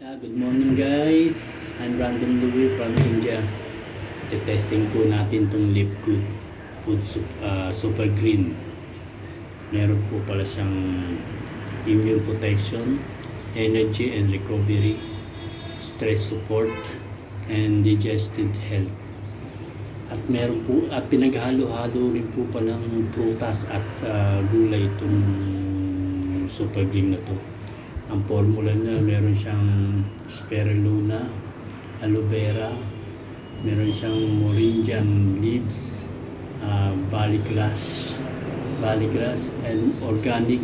Good morning guys. I'm Brandon Louie from India. Testing po natin tong Live Good Super Green. Meron po pala siyang immune protection, energy and recovery, stress support, and digestive health. At meron po at pinaghalo-halo rin po palang prutas at gulay itong Super Green na to. Ang formula niya, meron siyang spirulina, aloe vera, meron siyang moringan leaves, ballygrass, and organic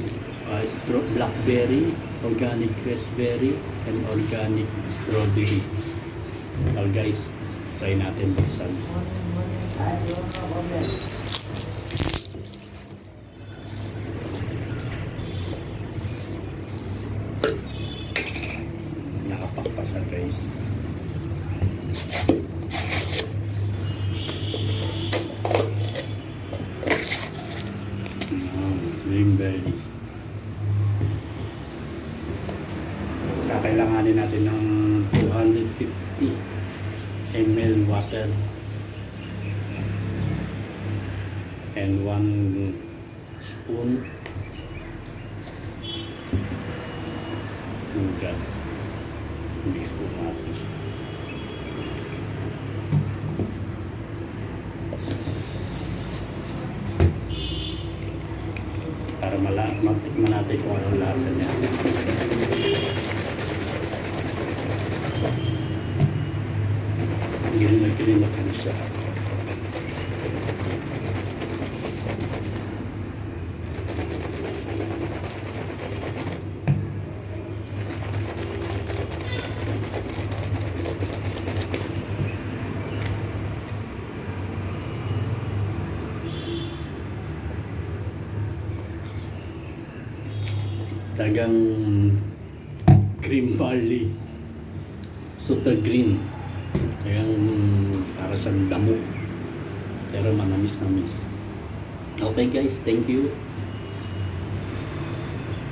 blackberry, organic raspberry, and organic strawberry. Well guys, try natin buksan. Nakapakpa siya guys. Green belly. Kakailanganin natin ng 250 ml water and 1 spoon gas. Mix po natin siya. Para matikman natin kung anong lasa niya. Ginag-ginag na siya. Tagang Green Valley Super Green, tagang para siyang damo pero manamis-namis. Okay guys, thank you.